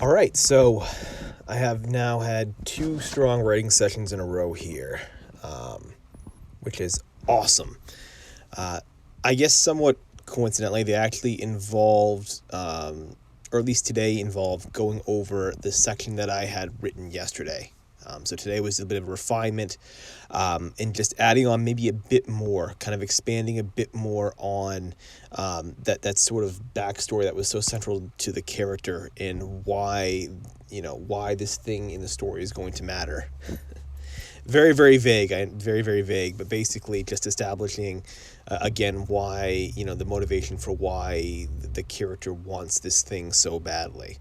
All right, so I have now had 2 strong writing sessions in a row here, which is awesome. I guess somewhat coincidentally, they actually involved, or at least today involved, going over the section that I had written yesterday. So today was a bit of a refinement, and just adding on maybe a bit more, kind of expanding a bit more on that sort of backstory that was so central to the character and why this thing in the story is going to matter. Very, very vague. Very, very vague, but basically just establishing again why, the motivation for why the character wants this thing so badly.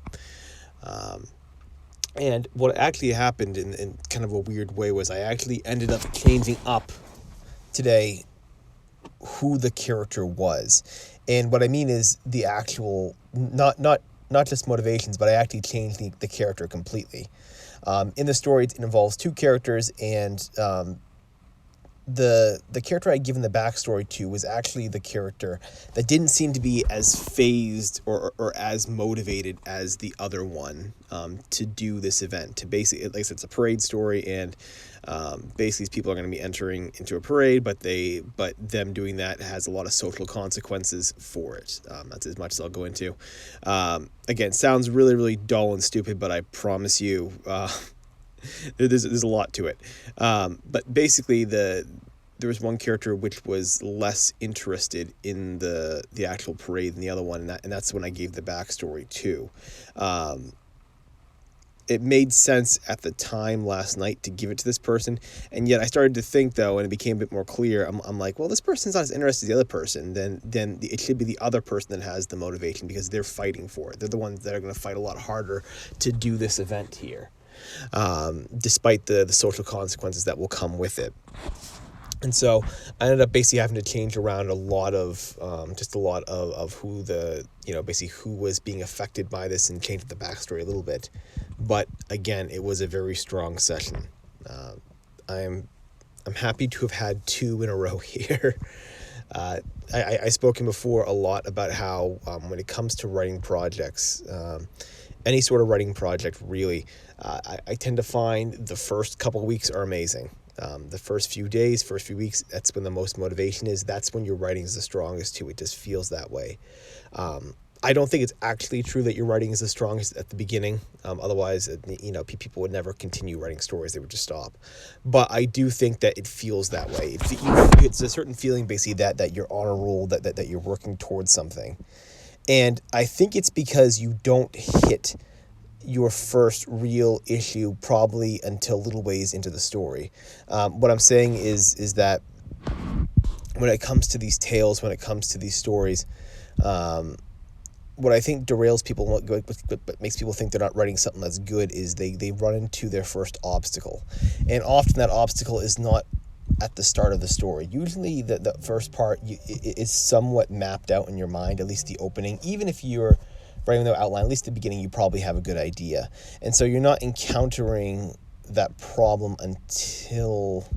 And what actually happened in kind of a weird way was I actually ended up changing up today who the character was. And what I mean is the actual, not just motivations, but I actually changed the character completely. In the story, it involves 2 characters, and the character I'd given the backstory to was actually the character that didn't seem to be as phased or as motivated as the other one to do this event. To basically, like I said, it's a parade story, and basically these people are going to be entering into a parade, but them doing that has a lot of social consequences for it. That's as much as I'll go into. Again, sounds really, really dull and stupid, but I promise you, there's a lot to it. But basically, there was one character which was less interested in the actual parade than the other one, and that's when I gave the backstory to. It made sense at the time last night to give it to this person, and yet I started to think, though, and it became a bit more clear. I'm like, well, this person's not as interested as the other person. Then it should be the other person that has the motivation, because they're fighting for it. They're the ones that are going to fight a lot harder to do this event here, despite the social consequences that will come with it. And so I ended up basically having to change around a lot of who basically who was being affected by this, and change the backstory a little bit. But again, it was a very strong session. I'm happy to have had 2 in a row here. I've spoken before a lot about how when it comes to writing projects, any sort of writing project really, I tend to find the first couple of weeks are amazing. The first few days, first few weeks, that's when the most motivation is. That's when your writing is the strongest too. It just feels that way. I don't think it's actually true that your writing is the strongest at the beginning. Otherwise, people would never continue writing stories. They would just stop. But I do think that it feels that way. It's a certain feeling, basically, that you're on a roll, that you're working towards something. And I think it's because you don't hit your first real issue probably until little ways into the story. What I'm saying is that when it comes to these tales, when it comes to these stories, what I think derails people, but makes people think they're not writing something that's good, is they run into their first obstacle. And often that obstacle is not at the start of the story. Usually the first part is somewhat mapped out in your mind, at least the opening. Even if you're writing the outline, at least at the beginning, you probably have a good idea. And so you're not encountering that problem until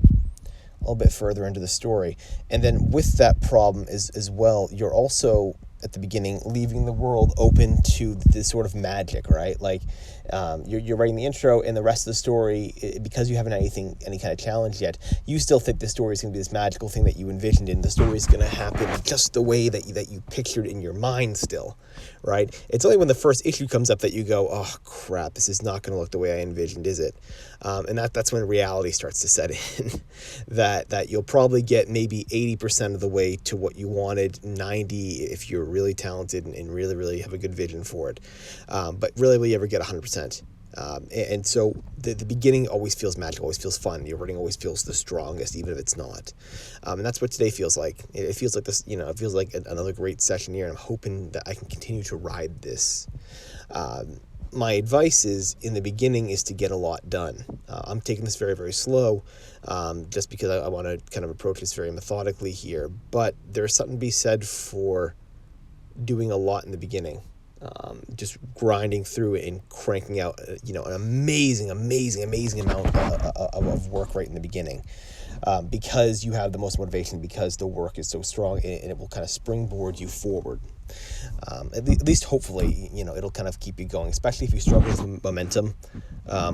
a little bit further into the story. And then with that problem as well, you're also, at the beginning, leaving the world open to this sort of magic, right? Like, you're writing the intro, and the rest of the story, because you haven't had any kind of challenge yet, you still think the story is going to be this magical thing that you envisioned, and the story is going to happen just the way that you pictured in your mind still, right? It's only when the first issue comes up that you go, oh crap, this is not going to look the way I envisioned, is it? And that's when reality starts to set in. that you'll probably get maybe 80% of the way to what you wanted, 90 if you're really talented and really, really have a good vision for it. But really, will you ever get 100%? And so the beginning always feels magical, always feels fun. Your writing always feels the strongest, even if it's not. And that's what today feels like. It feels like this, it feels like another great session here. And I'm hoping that I can continue to ride this. My advice is, in the beginning, is to get a lot done. I'm taking this very, very slow, just because I want to kind of approach this very methodically here. But there's something to be said for doing a lot in the beginning. Just grinding through it and cranking out, an amazing amount of work right in the beginning, because you have the most motivation, because the work is so strong, and it will kind of springboard you forward. At least hopefully, it'll kind of keep you going, especially if you struggle with momentum,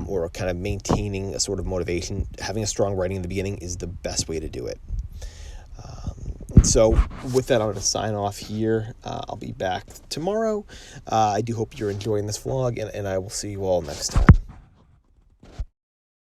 or kind of maintaining a sort of motivation. Having a strong writing in the beginning is the best way to do it. And so with that, I'm going to sign off here. I'll be back tomorrow. I do hope you're enjoying this vlog, and I will see you all next time.